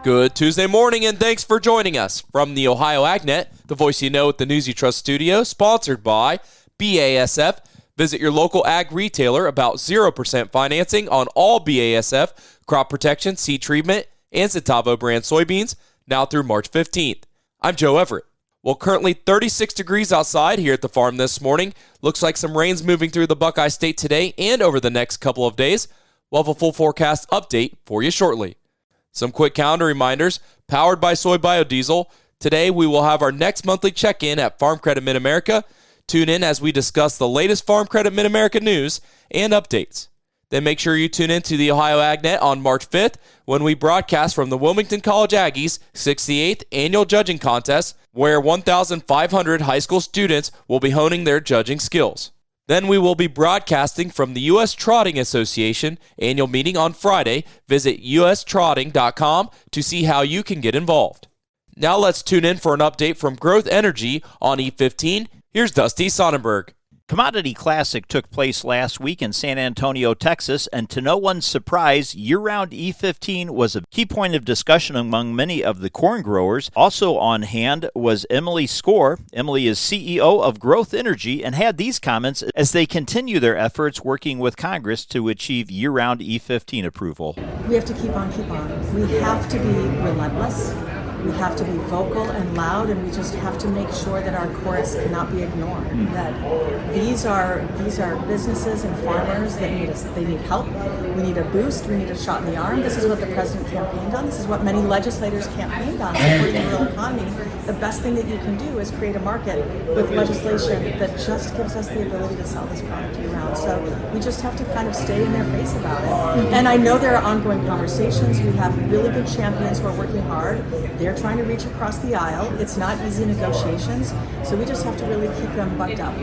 Good Tuesday morning, and thanks for joining us from the Ohio AgNet, the voice you know at the News You Trust studio, sponsored by BASF. Visit your local ag retailer about 0% financing on all BASF crop protection, seed treatment, and Citavo brand soybeans now through March 15th. I'm Joe Everett. Well, currently 36 degrees outside here at the farm this morning. Looks like some rain's moving through the Buckeye State today and over the next couple of days. We'll have a full forecast update for you shortly. Some quick calendar reminders, powered by Soy Biodiesel. Today we will have our next monthly check-in at Farm Credit Mid-America. Tune in as we discuss the latest Farm Credit Mid-America news and updates. Then make sure you tune in to the Ohio AgNet on March 5th when we broadcast from the Wilmington College Aggies 68th Annual Judging Contest, where 1,500 high school students will be honing their judging skills. Then we will be broadcasting from the U.S. Trotting Association annual meeting on Friday. Visit ustrotting.com to see how you can get involved. Now let's tune in for an update from Growth Energy on E15. Here's Dusty Sonnenberg. Commodity Classic took place last week in San Antonio, Texas, and to no one's surprise, year-round E15 was a key point of discussion among many of the corn growers. Also on hand was Emily Skor. Emily is CEO of Growth Energy and had these comments as they continue their efforts working with Congress to achieve year-round E15 approval. We have to keep on. We have to be relentless. We have to be vocal and loud, and we just have to make sure that our chorus cannot be ignored. That these are businesses and farmers that need us. They need help. We need a boost. We need a shot in the arm. This is what the president campaigned on. This is what many legislators campaigned on, supporting the rural economy. The best thing that you can do is create a market with legislation that just gives us the ability to sell this product year-round. So we just have to kind of stay in their face about it. And I know there are ongoing conversations. We have really good champions who are working hard. They're trying to reach across the aisle. It's not easy negotiations, so we just have to really keep them bucked up.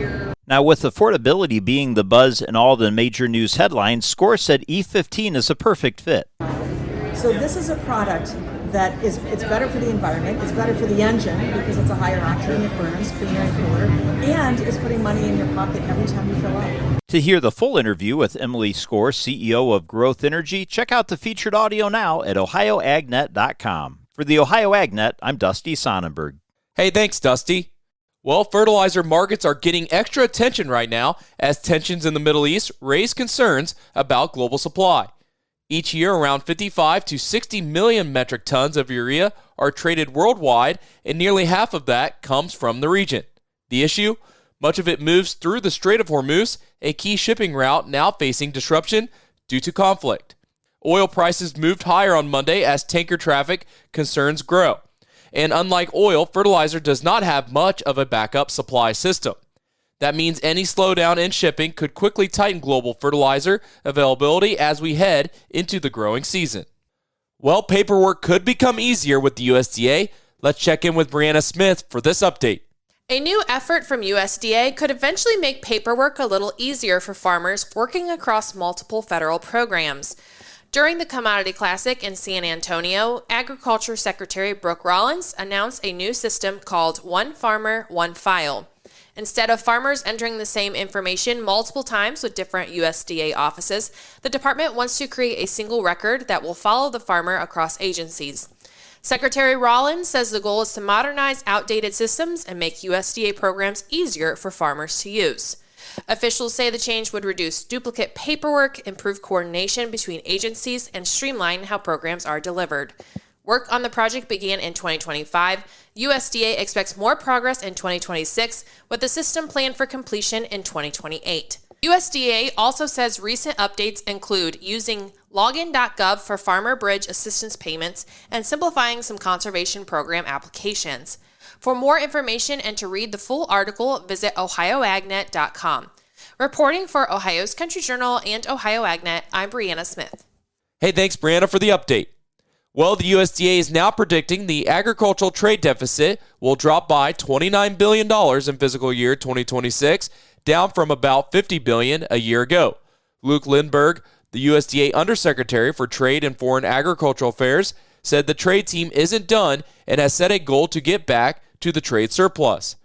Now, with affordability being the buzz in all the major news headlines, Skor said E15 is a perfect fit. So this is a product that it's better for the environment, it's better for the engine because it's a higher octane, it burns cleaner and cooler, and it's putting money in your pocket every time you fill up. To hear the full interview with Emily Skor, CEO of Growth Energy, check out the featured audio now at ohioagnet.com. For the Ohio AgNet, I'm Dusty Sonnenberg. Hey, thanks, Dusty. Well, fertilizer markets are getting extra attention right now as tensions in the Middle East raise concerns about global supply. Each year, around 55 to 60 million metric tons of urea are traded worldwide, and nearly half of that comes from the region. The issue? Much of it moves through the Strait of Hormuz, a key shipping route now facing disruption due to conflict. Oil prices moved higher on Monday as tanker traffic concerns grow. And unlike oil, fertilizer does not have much of a backup supply system. That means any slowdown in shipping could quickly tighten global fertilizer availability as we head into the growing season. Well, paperwork could become easier with the USDA. Let's check in with Brianna Smith for this update. A new effort from USDA could eventually make paperwork a little easier for farmers working across multiple federal programs. During the Commodity Classic in San Antonio, Agriculture Secretary Brooke Rollins announced a new system called One Farmer, One File. Instead of farmers entering the same information multiple times with different USDA offices, the department wants to create a single record that will follow the farmer across agencies. Secretary Rollins says the goal is to modernize outdated systems and make USDA programs easier for farmers to use. Officials say the change would reduce duplicate paperwork, improve coordination between agencies, and streamline how programs are delivered. Work on the project began in 2025. USDA expects more progress in 2026, with the system planned for completion in 2028. USDA also says recent updates include using login.gov for farmer bridge assistance payments and simplifying some conservation program applications. For more information and to read the full article, visit ohioagnet.com. Reporting for Ohio's Country Journal and Ohio AgNet, I'm Brianna Smith. Hey, thanks, Brianna, for the update. Well, the USDA is now predicting the agricultural trade deficit will drop by $29 billion in fiscal year 2026, down from about $50 billion a year ago. Luke Lindberg, the USDA Undersecretary for Trade and Foreign Agricultural Affairs, said the trade team isn't done and has set a goal to get back to the trade surplus.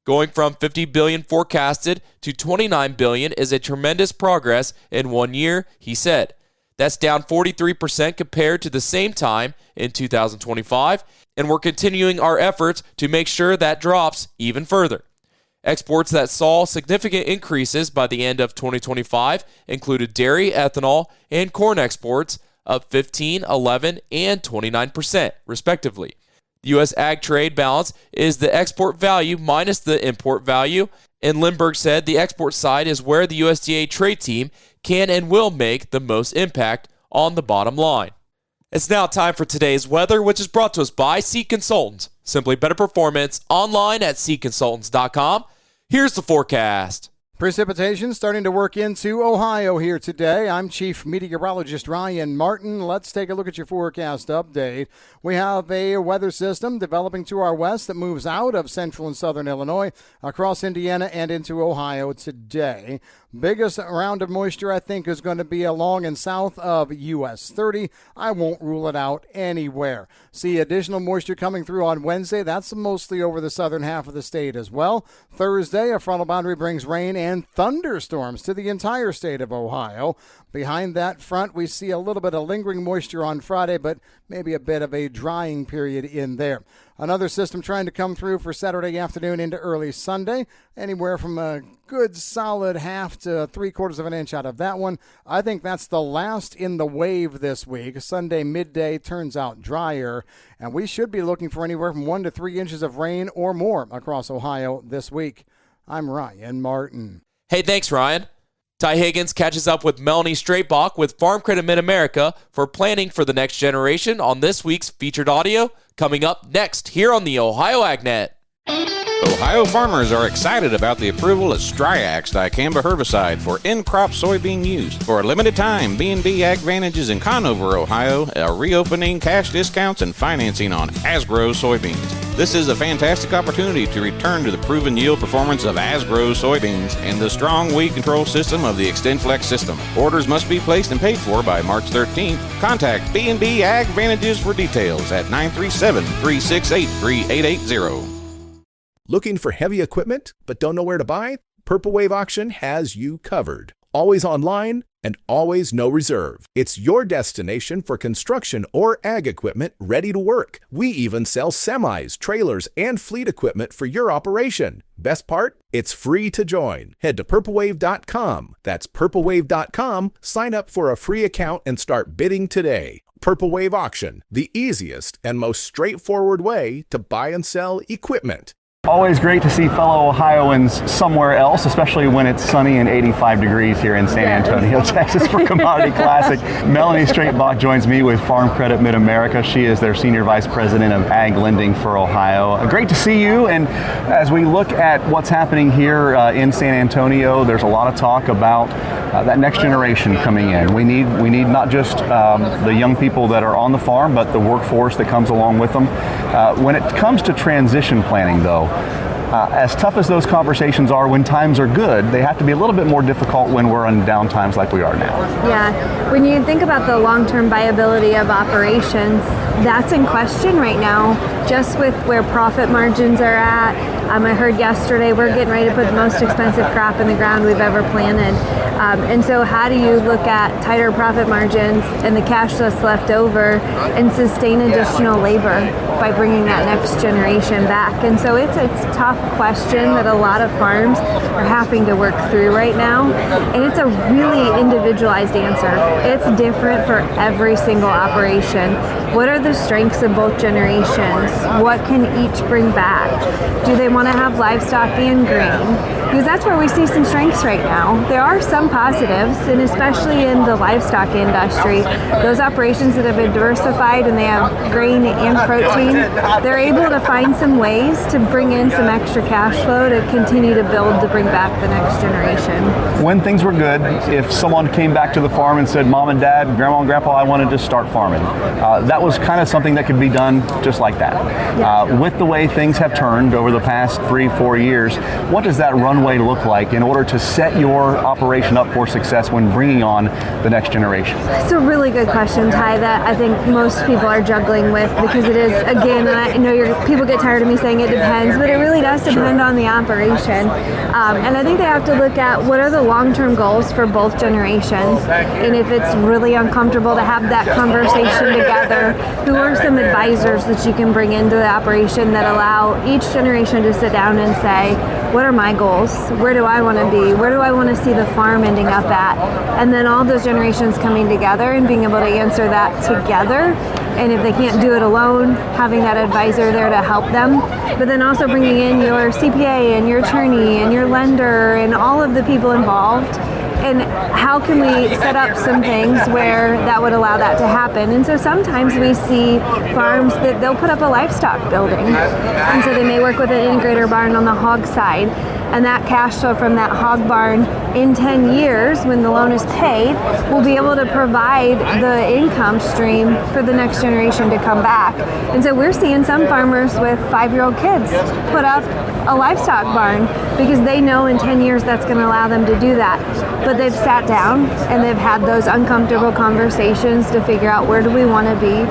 Going from $50 billion forecasted to $29 billion is a tremendous progress in 1 year, he said. That's down 43% compared to the same time in 2025, and we're continuing our efforts to make sure that drops even further. Exports that saw significant increases by the end of 2025 included dairy, ethanol, and corn exports, up 15%, 11%, and 29%, respectively. The U.S. ag trade balance is the export value minus the import value, and Lindbergh said the export side is where the USDA trade team can and will make the most impact on the bottom line. It's now time for today's weather, which is brought to us by Seed Consultants. Simply better performance online at seedconsultants.com. Here's the forecast. Precipitation starting to work into Ohio here today. I'm Chief Meteorologist Ryan Martin. Let's take a look at your forecast update. We have a weather system developing to our west that moves out of central and southern Illinois, across Indiana and into Ohio today. Biggest round of moisture, I think, is going to be along and south of US 30. I won't rule it out anywhere. See additional moisture coming through on Wednesday. That's mostly over the southern half of the state as well. Thursday, a frontal boundary brings rain and thunderstorms to the entire state of Ohio. Behind that front, we see a little bit of lingering moisture on Friday, but maybe a bit of a drying period in there. Another system trying to come through for Saturday afternoon into early Sunday. Anywhere from a good solid half to 3/4 of an inch out of that one. I think that's the last in the wave this week. Sunday midday turns out drier, and we should be looking for anywhere from 1 to 3 inches of rain or more across Ohio this week. I'm Ryan Martin. Hey, thanks, Ryan. Ty Higgins catches up with Melanie Straitbach with Farm Credit Mid-America for planning for the next generation on this week's featured audio, coming up next here on the Ohio AgNet. Ohio farmers are excited about the approval of Striax dicamba herbicide for in-crop soybean use. For a limited time, B&B AgVantages in Conover, Ohio, are reopening cash discounts and financing on Asgrow soybeans. This is a fantastic opportunity to return to the proven yield performance of Asgrow soybeans and the strong weed control system of the XtendFlex system. Orders must be placed and paid for by March 13th. Contact B&B AgVantages for details at 937-368-3880. Looking for heavy equipment but don't know where to buy? Purple Wave Auction has you covered. Always online and always no reserve. It's your destination for construction or ag equipment ready to work. We even sell semis, trailers, and fleet equipment for your operation. Best part? It's free to join. Head to purplewave.com. That's purplewave.com. Sign up for a free account and start bidding today. Purple Wave Auction, the easiest and most straightforward way to buy and sell equipment. Always great to see fellow Ohioans somewhere else, especially when it's sunny and 85 degrees here in San Antonio, Texas for Commodity Classic. Melanie Straitbach joins me with Farm Credit Mid-America. She is their Senior Vice President of Ag Lending for Ohio. Great to see you. And as we look at what's happening here in San Antonio, there's a lot of talk about that next generation coming in. We need not just the young people that are on the farm, but the workforce that comes along with them. When it comes to transition planning, though, as tough as those conversations are when times are good, they have to be a little bit more difficult when we're in down times like we are now. Yeah, when you think about the long-term viability of operations, that's in question right now, just with where profit margins are at. I heard yesterday we're getting ready to put the most expensive crop in the ground we've ever planted. And so how do you look at tighter profit margins and the cash that's left over and sustain additional labor by bringing that next generation back? And so it's a tough question that a lot of farms are having to work through right now. And it's a really individualized answer. It's different for every single operation. What are the strengths of both generations? What can each bring back? Do they want to have livestock and grain? Because that's where we see some strengths right now. There are some positives, and especially in the livestock industry, those operations that have been diversified and they have grain and protein, they're able to find some ways to bring in some extra cash flow to continue to build to bring back the next generation. When things were good, if someone came back to the farm and said, Mom and Dad, Grandma and Grandpa, I wanted to start farming, that was kind of something that could be done just like that. Yeah. With the way things have turned over the past 3-4 years, what does that runway look like in order to set your operation up for success when bringing on the next generation? It's a really good question, Ty, that I think most people are juggling with because it is a again, and I know people get tired of me saying it depends, but it really does depend on the operation. And I think they have to look at what are the long-term goals for both generations, and if it's really uncomfortable to have that conversation together, who are some advisors that you can bring into the operation that allow each generation to sit down and say, what are my goals? Where do I want to be? Where do I want to see the farm ending up at? And then all those generations coming together and being able to answer that together. And if they can't do it alone, having that advisor there to help them. But then also bringing in your CPA and your attorney and your lender and all of the people involved. And how can we set up some things where that would allow that to happen? And so sometimes we see farms that they'll put up a livestock building. And so they may work with an integrator barn on the hog side. And that cash flow from that hog barn in 10 years, when the loan is paid, will be able to provide the income stream for the next generation to come back. And so we're seeing some farmers with 5-year-old kids put up a livestock barn because they know in 10 years that's going to allow them to do that. But they've sat down and they've had those uncomfortable conversations to figure out where do we want to be.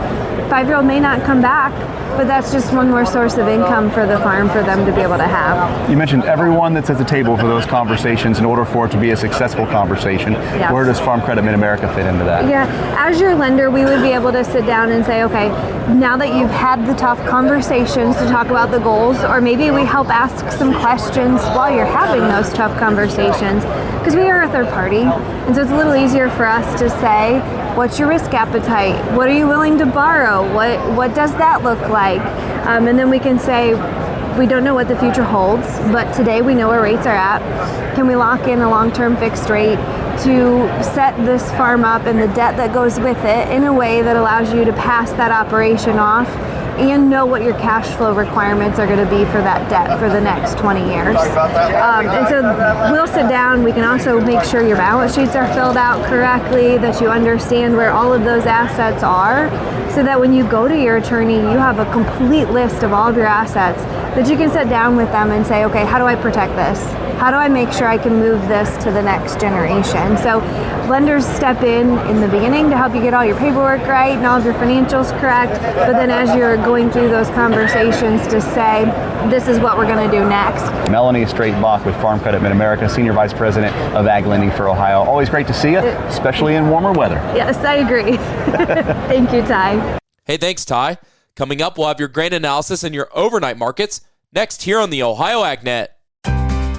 5-year-old may not come back, but that's just one more source of income for the farm for them to be able to have. You mentioned everyone that's at the table for those conversations in order for it to be a successful conversation. Yeah. Where does Farm Credit Mid-America fit into that? Yeah, as your lender, we would be able to sit down and say, okay, now that you've had the tough conversations to talk about the goals, or maybe we help ask some questions while you're having those tough conversations, because we are a third party, and so it's a little easier for us to say, what's your risk appetite? What are you willing to borrow? What does that look like? And then we can say, we don't know what the future holds, but today we know where rates are at. Can we lock in a long-term fixed rate to set this farm up and the debt that goes with it in a way that allows you to pass that operation off and know what your cash flow requirements are going to be for that debt for the next 20 years. And so we'll sit down. We can also make sure your balance sheets are filled out correctly, that you understand where all of those assets are, so that when you go to your attorney, you have a complete list of all of your assets that you can sit down with them and say, okay, how do I protect this? How do I make sure I can move this to the next generation? So lenders step in the beginning to help you get all your paperwork right and all of your financials correct, but then as you're going through those conversations to say, this is what we're going to do next. Melanie Straight-Bach with Farm Credit Mid-America, Senior Vice President of Ag Lending for Ohio. Always great to see you, especially in warmer weather. Yes, I agree. Thank you, Ty. Hey, thanks, Ty. Coming up, we'll have your grain analysis and your overnight markets next here on the Ohio AgNet.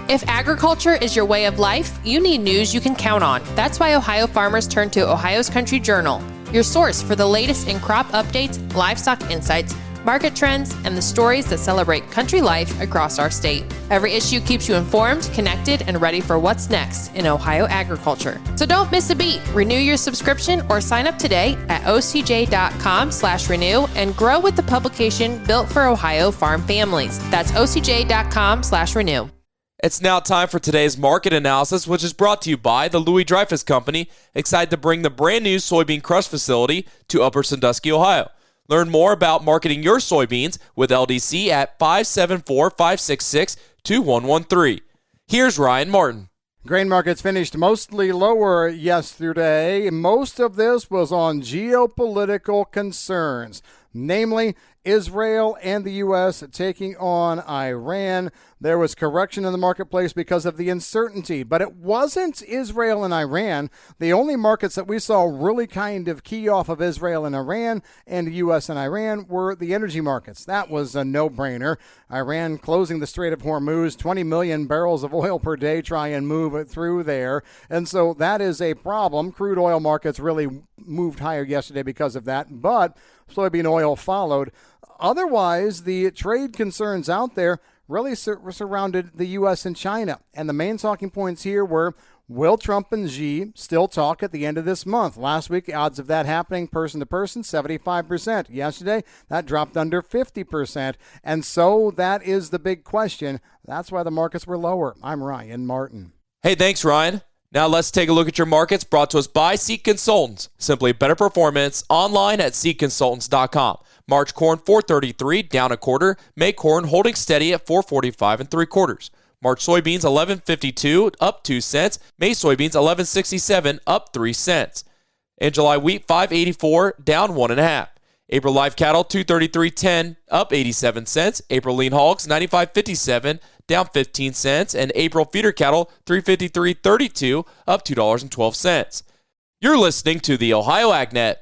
If agriculture is your way of life, you need news you can count on. That's why Ohio farmers turn to Ohio's Country Journal, your source for the latest in crop updates, livestock insights, market trends, and the stories that celebrate country life across our state. Every issue keeps you informed, connected, and ready for what's next in Ohio agriculture. So don't miss a beat. Renew your subscription or sign up today at ocj.com/renew and grow with the publication built for Ohio farm families. That's ocj.com/renew. It's now time for today's market analysis, which is brought to you by the Louis Dreyfus Company, excited to bring the brand new soybean crush facility to Upper Sandusky, Ohio. Learn more about marketing your soybeans with LDC at 574-566-2113. Here's Ryan Martin. Grain markets finished mostly lower yesterday. Most of this was on geopolitical concerns, namely Israel and the U.S. taking on Iran. There was correction in the marketplace because of the uncertainty, but it wasn't Israel and Iran. The only markets that we saw really kind of key off of Israel and Iran and the U.S. and Iran were the energy markets. That was a no-brainer. Iran closing the Strait of Hormuz, 20 million barrels of oil per day, try and move it through there. And so that is a problem. Crude oil markets really moved higher yesterday because of that, but soybean oil followed. Otherwise, the trade concerns out there really surrounded the U.S. and China. And the main talking points here were, will Trump and Xi still talk at the end of this month? Last week, odds of that happening person to person, 75%. Yesterday, that dropped under 50%. And so that is the big question. That's why the markets were lower. I'm Ryan Martin. Hey, thanks, Ryan. Now let's take a look at your markets, brought to us by Seek Consultants. Simply better performance online at SeekConsultants.com. March corn 433 down a quarter. May corn holding steady at 445 3/4. March soybeans 11.52 up 2 cents. May soybeans 11.67 up 3 cents. And July wheat 5.84 down 1.5. April live cattle, $233.10, up 87 cents. April lean hogs, $95.57, down 15 cents. And April feeder cattle, $353.32, up $2.12. You're listening to the Ohio AgNet.